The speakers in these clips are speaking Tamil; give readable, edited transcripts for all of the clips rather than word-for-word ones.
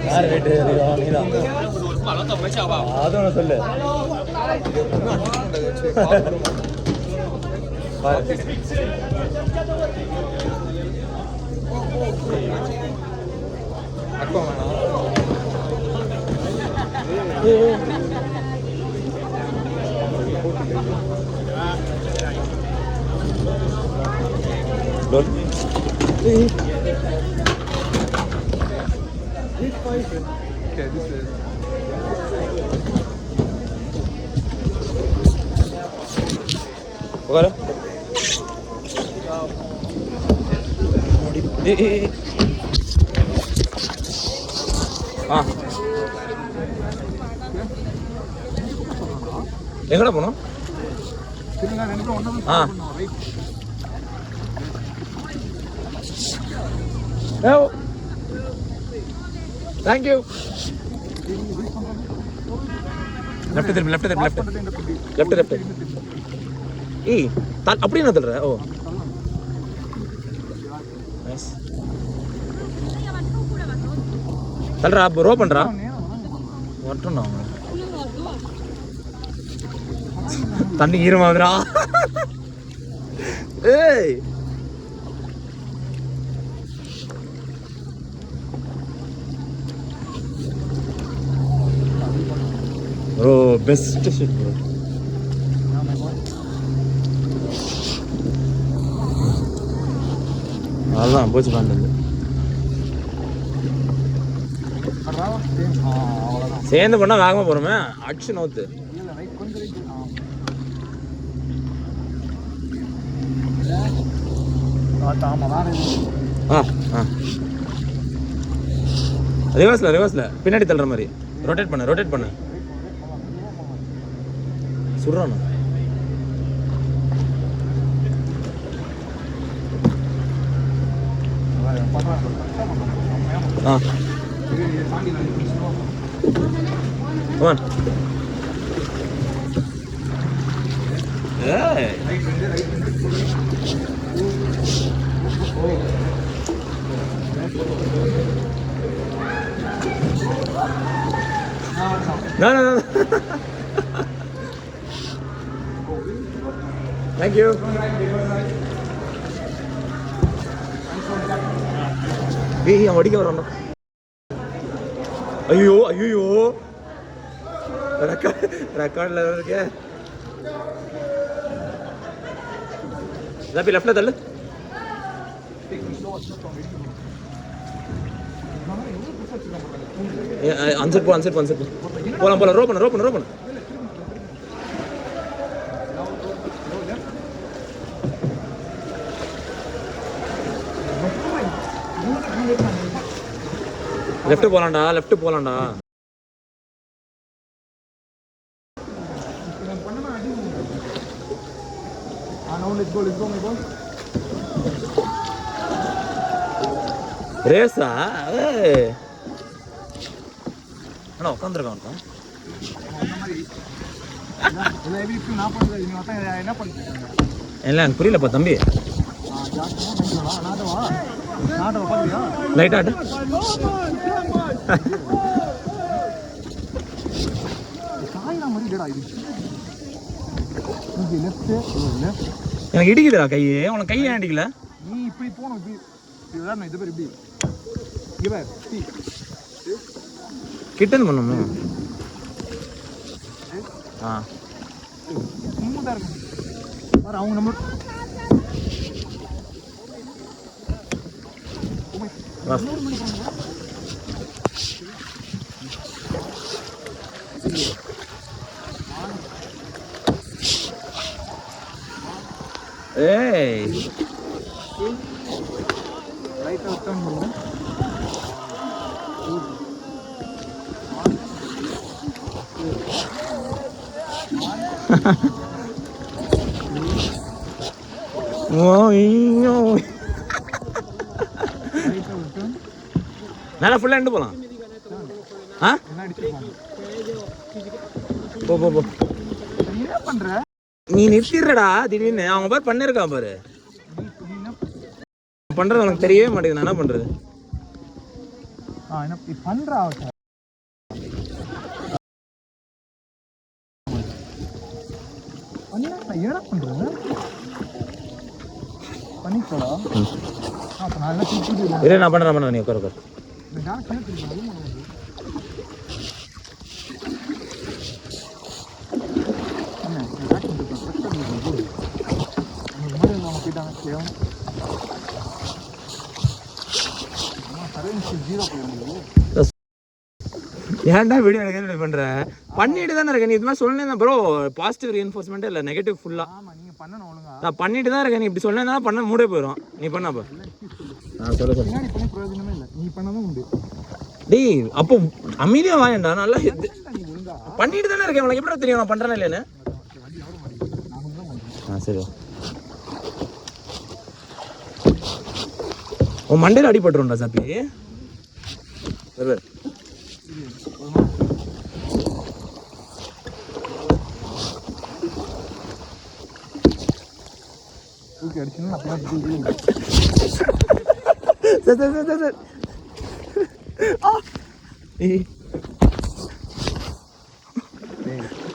யார் ரேட்டு நீதான் அது ஒன்று சொல்லு அக்கா வேணாம் Okay, this is. What? எங்கடா போனோம்? Thank you. Left திரும்பி left. ஏய் அப்படியே நான் தள்ளுற. ஓ நைஸ். தள்ளுறா ரோ பண்றா. வரட்டும் நான். தண்ணி ஈரமாகுதுடா. ஏய் bro, best shit bro. அதான் போச்சு பண்ணது. சேர்ந்து பண்ணா வேகமா போறோமே. அடிச்சு நோத்து. ரிவர்ஸ்ல பின்னாடி தள்ளுற மாதிரி ரொட்டேட் பண்ணு சுடுறான். Come on. Hey. No. Thank you. Hey, I'm ready to go. ஐயோ ரெக்கார்ட்ல இருக்கே. ஜாபி லெஃப்ட்ல தள்ளு. அன்செட் போ. போலாம் ரோ பண்ணு. லெஃப்ட் போலாம்டா. Let's go, my boy. ரேஸா? அண்ணா உட்காந்துருக்கான். இல்லை எனக்கு புரியலப்பா தம்பி. லைட் ஆட்டு. எனக்கு இடிக்குதுடா கையே. உனக்கு கையை அடிக்கல. நீ இப்படி போகணும். இது பேர் இப்படி கிட்டன் பண்ணணும். ஸ்மூத்தாக இருக்கும். அவங்க நம்ம ஏய் லைட்டாக டர்ன் பண்ணுங்க. நல்லா ஃபுல்லாக எண்டு போகலாம். போ என்ன பண்ற? நீ நிறுத்திடுறடா திடீர்னு. அவங்க பாரு பண்ணிருக்கான் பாரு. பண்றது உனக்கு தெரியவே மாட்டேங்குது. நான் என்ன பண்றது? என்ன பண்ணுறா என்னடா பண்ணுறது பண்ணிக்கோடா அப்போ நான் எல்லாம் திருப்பி இல்லை நான் பண்ணுறேன் நீ உட்கார உட்கார். இந்த டேரக்ட் என்ன திருப்பி அதுவும் பண்ண முடியும் என்ன டேரக்ட் பண்ணிருக்கேன் கரெக்டாக போடு அந்த மாதிரி அவங்க போயிட்டாங்க கேவம் சர்வீஸ் 0 போயிடுது ஏன்டா வீடியோ எடுக்க பண்ற பண்ணிட்டு தானே இருக்கேன். நீ இது மாதிரி சொன்னேன் ப்ரோ. பாசிட்டிவ் ரீஎன்ஃபோர்ஸ்மெண்ட் இல்லை, நெகட்டிவ் ஃபுல்லா. ஆமா நீங்க பண்ணணும் ஒழுங்கா. நான் பண்ணிட்டு தான் இருக்கேன். நீ இப்படி சொன்னா பண்ண மூடே போயிடும். நீ பண்ணப்ப சொல்லு சொல்லு. பின்னாடி பண்ணி பிரயோஜனமே இல்லை, நீ பண்ணதும் உண்டு. டேய் அப்போ அமைதியா வாயண்டா. நல்லா நீ ஒழுங்கா பண்ணிட்டு தானே இருக்கேன். உனக்கு எப்படி தெரியும் நான் பண்றேன்னா இல்லைன்னு? சரி உன் மண்டையில் அடிபட்டுருண்டா சாப்பி. சரி தூக்கி அடிச்சுன்னா அப்பதான் தூக்கி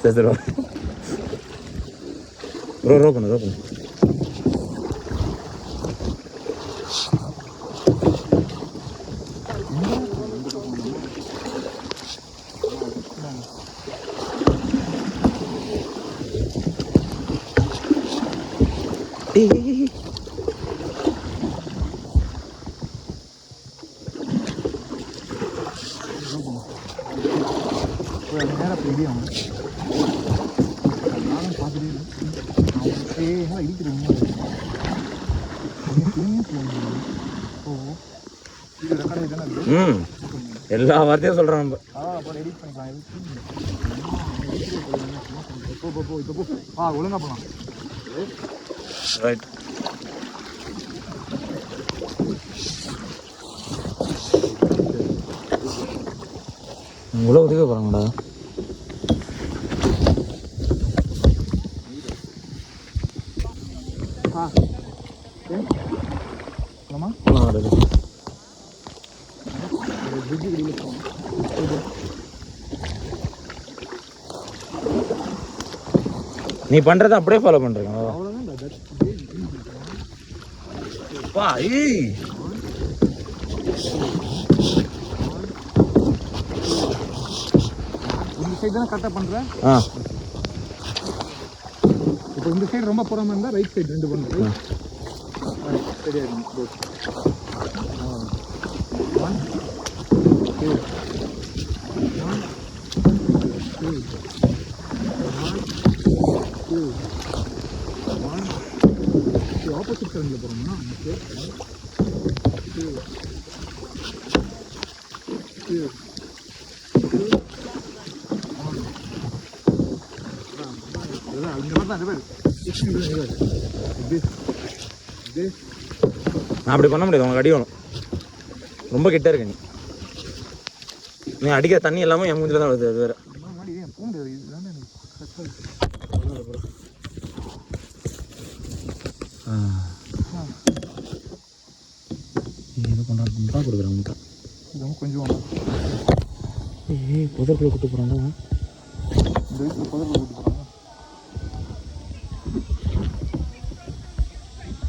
சரி रो பண்ணு நேரம் தெரியும் நானும் பார்த்துட்டே இடிக்கிறேன். இது ரெக்கார்ட் தானே எல்லா வார்த்தையும் சொல்றோம் நம்ம. அப்புறம் எடிட் பண்ணிக்கலாம். ஒழுங்கா போகலாம். ரைட் உள்ள ஒதுக்க போறாங்கடா. நீ பண்றத அப்படியே ஃபாலோ பண்றீங்க. இந்த சைடு தானே கரெக்டாக பண்ணுறேன். இப்போ இந்த சைடு ரொம்ப போகிற மாதிரி இருந்தால் ரைட் சைடு 2 பண்ணுறேன். சரியாயிருக்கும். 1 2 ஆப்போசிட் கரண்டில் போகிறோம்னா நான் அப்படி பண்ண முடியாது. உனக்கு அடிக்கணும். ரொம்ப கிட்ட இருக்க நீ அடிக்கிற தண்ணி எல்லாமே என் மூஞ்சில தான் வருது. அது வேற கொஞ்சம் புதற்குள்ள கூட்டு போறாங்க.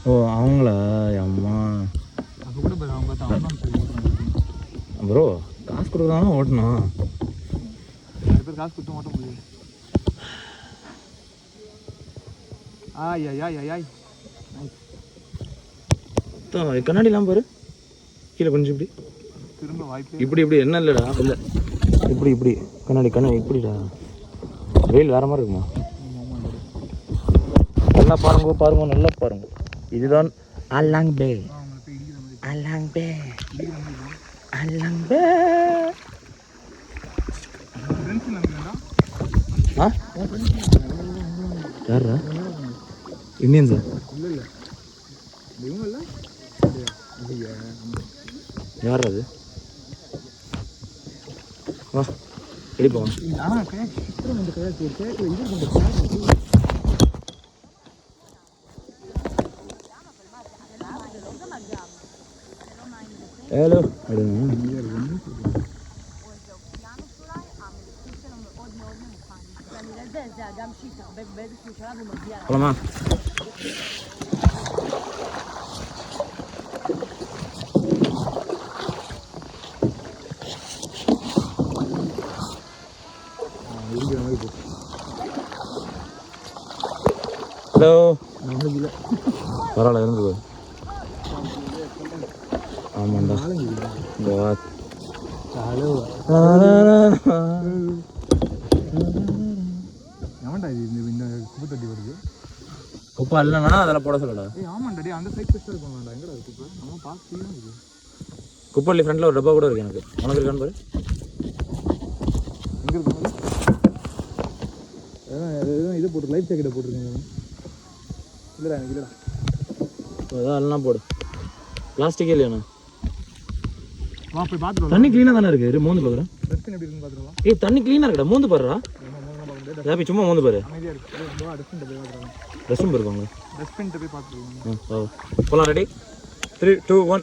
ஓ அவங்களா அம்மா ப்ரோ காசு கொடுக்குறாங்க ஓட்டணும். நிறைய பேர் காசு கொடுத்து ஓட்ட முடியும். கண்ணாடி இல்லாம பாரு கீழே கொஞ்சம் இப்படி திரும்ப வாய்ப்பு இப்படி இப்படி என்ன இல்லைடா இல்லை இப்படி இப்படி கண்ணாடி இப்படிடா வெயில் வேற மாதிரி இருக்குமா? நல்லா பாருங்க நல்லா பாருங்க. இதுதான் அல்லாங் பே. யாரா இந்தியன்ஸா? இல்லை இவங்க இல்லை யார் அது? வா எப்படி போவோம். ஹலோ போலாமா? ஹலோ, பரவாயில்ல இருந்து போகுது. ஆமாண்டா, இந்த எவன்டா இது இந்த குப்பை தட்டி வருது? குப்பை இல்லைன்னா அதெல்லாம் போட சொல்லடா. ஆமாண்டா, அந்த சைட் பெஸ்ட்டாக இருக்கும்டா. எங்கடா குப்பை? நம்ம பார்த்து இது குப்பள்ளி ஃப்ரண்ட்ல ஒரு டப்பா கூட இருக்கு எனக்கு. உனக்கு இருக்கான்னு பாரு. எங்கே இருக்கு? எதுவும் இது போட்டு லைஃப் ஜாக்கெட்டை போட்டிருக்கீங்க. இல்லைடா, எனக்கு இல்லைடா. அதான் எல்லாம் போடு. பிளாஸ்டிக்கே இல்லையாண்ணா? வா போய் பார்த்துட்டு தண்ணி க்ளீனாக தானே இருக்கு. மூந்து பார்க்குறேன். டஸ்ட்பின் எப்படி இருக்குன்னு பார்த்துருவா. ஏய், தண்ணி க்ளீனாக இருக்குடா. மூந்து பாருடா. யாபி சும்மா மூந்து பாரு. அமைதியாக இருக்குது. டஸ்ட்பின் போய் பார்த்துருவாங்க. ரெஸ்ட்ரூம் இருக்காங்க. டஸ்ட்பின் போய் பார்த்துருவாங்க. போகலாம். ரெடி? 3, 2, 1.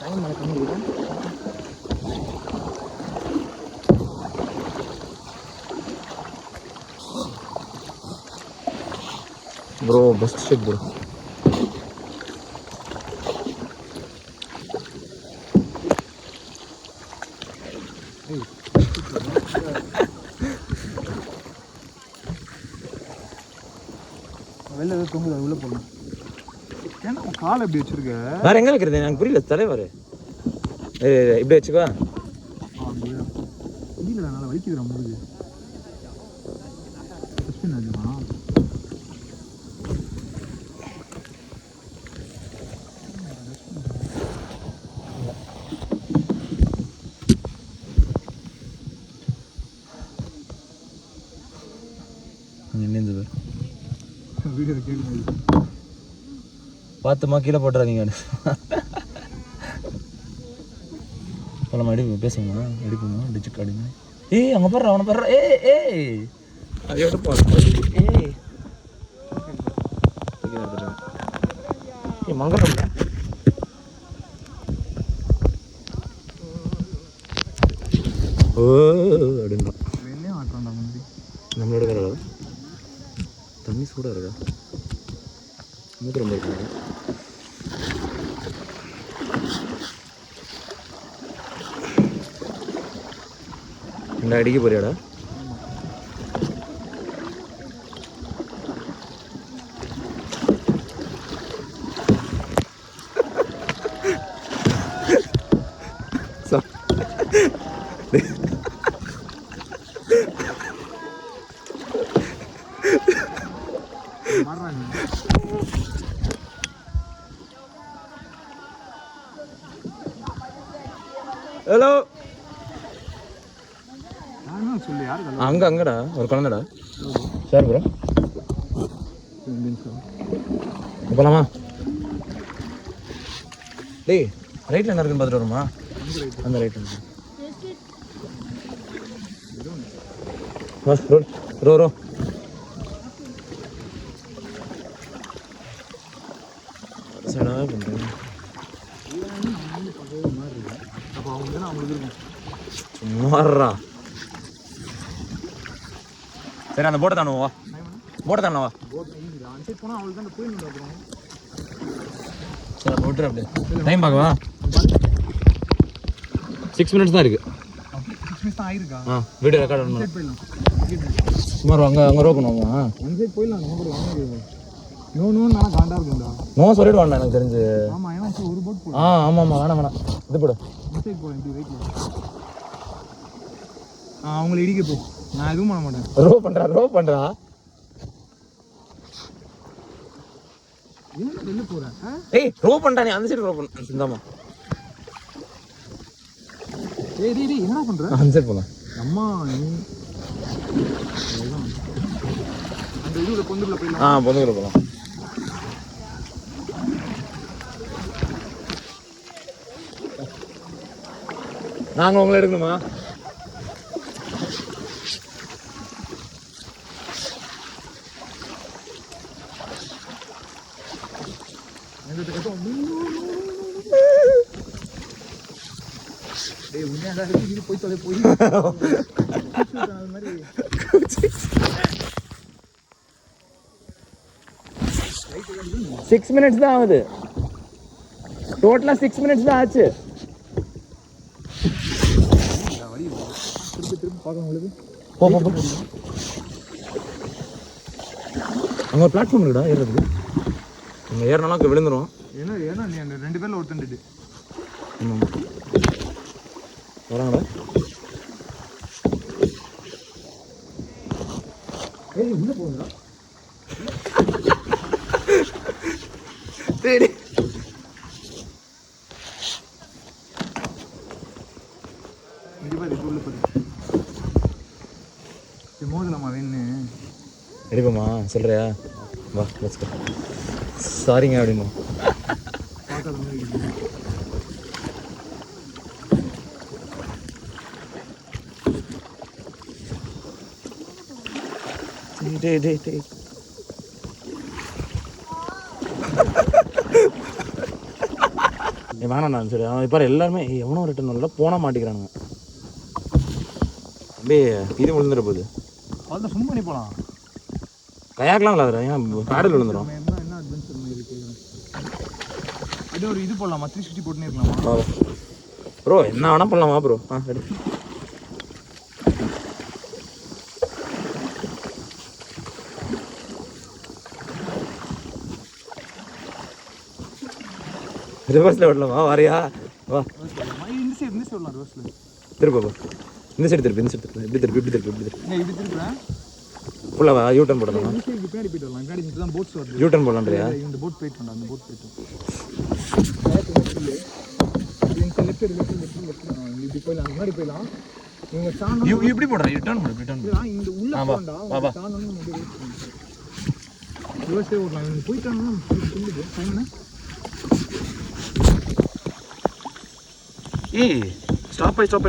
டைம் மழை கம்மி இருக்கு. ப்ரோ பெஸ்ட் ஷேக் ப்ரோ. வெளில ஏதோ தொங்குது, அது உள்ளே போகலாம். ஏன்னா காலை எப்படி வச்சிருக்க? வேற எங்கே வைக்கிறது எனக்கு புரியல தலைவர். இப்படி வச்சுக்கோ. இல்லை, நல்லா வலிக்குதுடா முழுது. டஸ்ட்பின் வச்சுமா? நின்று வீடியோ கேட்குது. பார்த்துமா கீழே போட்டுறாதீங்க. சொல்லமா அடி பேசுங்கண்ணா, அடிப்போமா டிச்சு காடிங்க. ஏய், அங்கே பாடுற, அவனை பாடுற. ஏய் அது எடுப்பா. ஏய் மங்கலம் ஓ அப்படின்னா வெளியே மாட்டான்டா முன்னாடி. நம்மளோட வேலை தண்ணி சூடாக இருக்கா? மூத்த ரொம்ப இருக்காங்க. இந்த அடிக்க போறியாடா? ஹலோ, சொல்லு யாரு? அங்கடா ஒரு குழந்தைடா. சார் ப்ரோ போலாமா? டேய் ரைட்டில் என்ன இருக்குன்னு பார்த்துட்டு வருமா? அந்த ரைட் இருக்கு. ரோ ரோ சடாக பண்ணுறேன். அப்போ அவங்க தான் அவங்களுக்கு இருக்கும். சும்மாறா. சரி, அந்த போட்டை தானே வா. போட்டை தானே வா. அந்த சைட் போனால் அவங்களுக்கு தான் போய் நின்றுக்கிறோம். சரி போட்டுரு. அப்படியே டைம் பார்க்கவா? 6 minutes தான் இருக்குது. 6 minutes தான் ஆயிருக்கா? வீடியோ ரெக்கார்ட் பண்ணணும். போயிடலாம். சுமார் அங்கே ரோ பண்ணுவோமா? அந்த சைட் போயிடலாம். நம்ம கூட வாங்க. நோன்னு நல்லா காண்டா இருக்குண்டா. நோ சொல்லிடுவாண்டா எனக்கு தெரிஞ்சு. ஆமாம், ஏன்னா ஒரு போட் போடு. ஆமாம் வேணாம் இது போடு. இந்த சைட் போகிறேன். இப்படி ரைட்டில் அவங்கள இடிக்க போ. நான் எதுவும் பண்ண மாட்டேன். ரோ பண்ணுறா. ஏன் வெளில போகிறேன்? ஏய் ரோ பண்ணுறா. நீ அந்த சைடு ரோ பண்ண. இந்தாமா டேய் என்ன பண்ணுற? அந்த சைடு போகலாம். அம்மா நீ அந்த இதுல பொந்துக்குள்ள போயிடலாம். பொந்துக்குள்ள போகலாம். நாங்கள் உங்களை எடுக்கணுமா? டேய் உண்மையாக இது போய் தொலை போய் அது மாதிரி 6 minutes தான் ஆகுது. டோட்டலாக 6 minutes தான் ஆச்சு. திருப்பி பார்க்கணும் உங்களுக்கு. போ அங்கே ஒரு பிளாட்ஃபார்ம் இருக்குடா ஏறுறதுக்கு. இங்கே ஏறினாலும் விழுந்துடும். ஏன்னா நீ அந்த 2 பேரில் ஒருத்தண்டுட்டு வராங்களா? ஏய் உள்ள போகுதா? சரி இங்கே பாரு உள்ள போகுது. மோதலாமா வேணு எடுப்போமா சொல்கிறியா? வா லெட்ஸ் கோ. சாரிங்க அப்படிமா பார்க்காத மாதிரி இருக்குது. டேய் வேணாண்ணா சரி. அவன் இப்போ எல்லாருமே எவனோ ரிட்டன் வரல போனால் மாட்டிக்கிறானுங்க. அப்படியே இது விழுந்துட போகுது. அவ்வளோ சும்மா பண்ணி போகலாம். கயாக்கெலாம் இல்லாத ஏன் பேடல் விழுந்துடும். என்ன அட்வென்ச்சர் மாதிரி கேட்குறேன். அப்படியே ஒரு இது போடலாமா? 360 போட்டுனே இருக்கலாமா? ப்ரோ என்ன வேணா பண்ணலாமா ப்ரோ? ரெடி. ரிவர்ஸில் விடலாமா? வாரியா வா. இந்த சைடு விடலாம் ரிவர்ஸில். திருப்பா இந்த சைடு திருப்பி இப்படி திருப்பி இது திருப்பேன் ஃபுல்லாக யூட்டன் போடலாமா? இந்த சைடு பின்னாடி போயிட்டு வரலாம். பின்னாடி இங்கே தான் போட்ஸ் வருது. யூட்டன் போடலான்றியா? இந்த போட் போயிட்டு வரலாம். அந்த போட் போயிட்டு இப்படி போயிடலாம். அந்த மாதிரி போயிடலாம். இவங்க சாணம் இப்படி போடுறேன். ரிட்டர்ன் இந்த உள்ள போண்டா சாணம் ரிவர்ஸே ஓடலாம். இவங்க போயிட்டாங்கன்னா சொல்லுது டைம்னா. ஏய் ஸ்டாப்